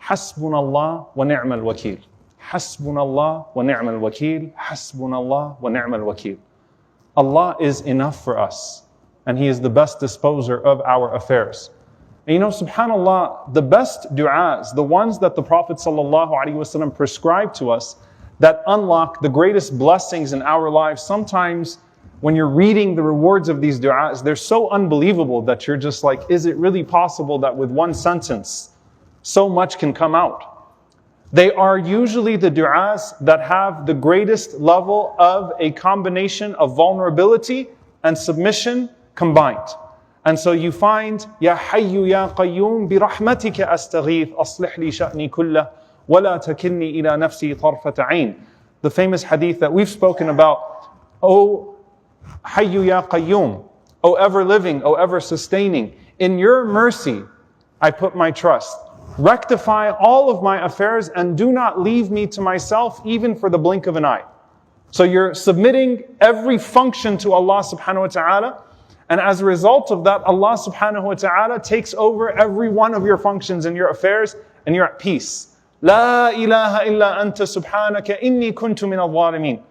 Hasbunallah wa ni'mal wakeel. Hasbunallah wa ni'mal wakeel. Hasbunallah wa ni'mal wakeel. Allah is enough for us, and He is the best disposer of our affairs. And you know, subhanAllah, the best du'as, the ones that the Prophet ﷺ prescribed to us, that unlock the greatest blessings in our lives, sometimes when you're reading the rewards of these du'as, they're so unbelievable that you're just like, is it really possible that with one sentence, so much can come out? They are usually the du'as that have the greatest level of a combination of vulnerability and submission combined. And so you find, Ya Hayyu Ya Qayyum bi rahmatika astaghith aslih li sha'ni kullah wa la takilni ila nafsi tarfata ayn. The famous hadith that we've spoken about, O Hayyu Ya Qayyum, O ever living, O ever sustaining, in your mercy I put my trust. Rectify all of my affairs and do not leave me to myself even for the blink of an eye. So you're submitting every function to Allah subhanahu wa ta'ala, and as a result of that, Allah subhanahu wa ta'ala takes over every one of your functions and your affairs, and you're at peace. La ilaha illa anta subhanaka inni kuntu min al-zalimin.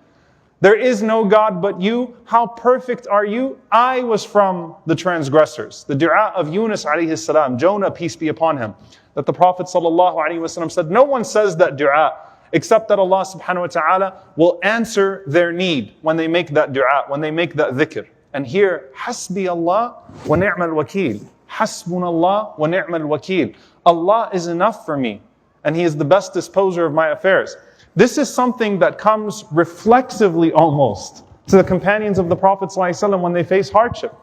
There is no God but you. How perfect are you? I was from the transgressors. The dua of Yunus alayhi salam, Jonah, peace be upon him, that the Prophet sallallahu alayhi wasallam said, no one says that dua except that Allah subhanahu wa ta'ala will answer their need when they make that dua, when they make that dhikr. And here, Hasbi Allah wa ni'mal wakeel. Hasbunallah wa ni'mal wakeel. Allah is enough for me, and He is the best disposer of my affairs. This is something that comes reflexively almost to the companions of the Prophet ﷺ when they face hardship.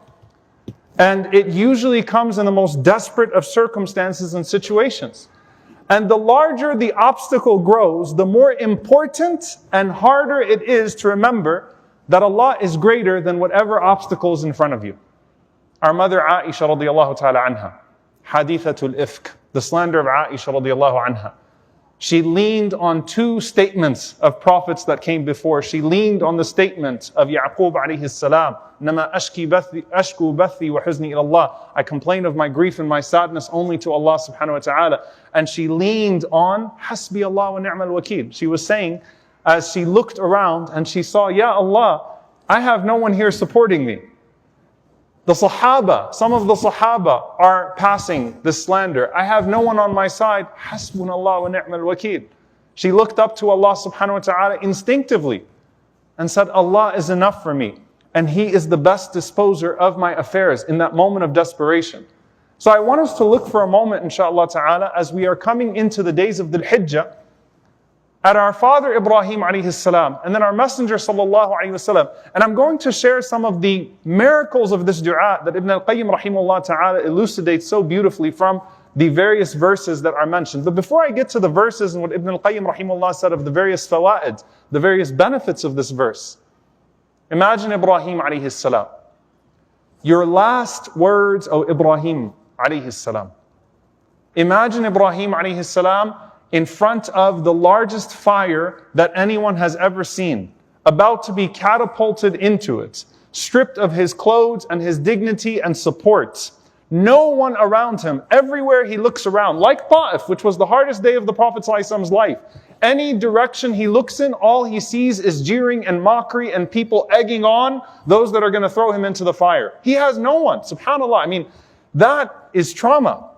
And it usually comes in the most desperate of circumstances and situations. And the larger the obstacle grows, the more important and harder it is to remember that Allah is greater than whatever obstacle is in front of you. Our mother Aisha radiallahu ta'ala anha, hadithatul ifk, the slander of Aisha radiallahu anha. She leaned on two statements of prophets that came before. She leaned on the statement of Yaqub alayhi salam, Nama ashku bathi wa huzni ila Allah. I complain of my grief and my sadness only to Allah subhanahu wa ta'ala. And she leaned on Hasbi Allah wa ni'mal wakeel. She was saying, as she looked around and she saw, Ya Allah, I have no one here supporting me. The Sahaba, some of the Sahaba are passing this slander. I have no one on my side. Hasbunallah wa ni'mal wakeel. She looked up to Allah subhanahu wa ta'ala instinctively and said, Allah is enough for me. And He is the best disposer of my affairs in that moment of desperation. So I want us to look for a moment, inshaAllah ta'ala, as we are coming into the days of Dhul Hijjah, at our father Ibrahim alayhi salam, and then our messenger sallallahu alayhi wasallam. And I'm going to share some of the miracles of this dua that Ibn al-Qayyim rahimahullah ta'ala elucidates so beautifully from the various verses that are mentioned. But before I get to the verses and what Ibn al-Qayyim rahimahullah said of the various fawaid, the various benefits of this verse, imagine Ibrahim alayhi salam. Your last words, O Ibrahim alayhi salam. Imagine Ibrahim alayhi salam in front of the largest fire that anyone has ever seen, about to be catapulted into it, stripped of his clothes and his dignity and support. No one around him, everywhere he looks around, like Ta'if, which was the hardest day of the Prophet ﷺ's life. Any direction he looks in, all he sees is jeering and mockery and people egging on those that are going to throw him into the fire. He has no one, subhanAllah. I mean, that is trauma.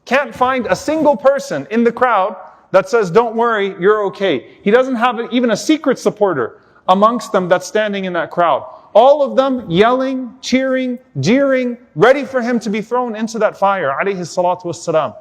Can't find a single person in the crowd that says, don't worry, you're okay. He doesn't have even a secret supporter amongst them that's standing in that crowd. All of them yelling, cheering, jeering, ready for him to be thrown into that fire, alayhi salatu wassalam.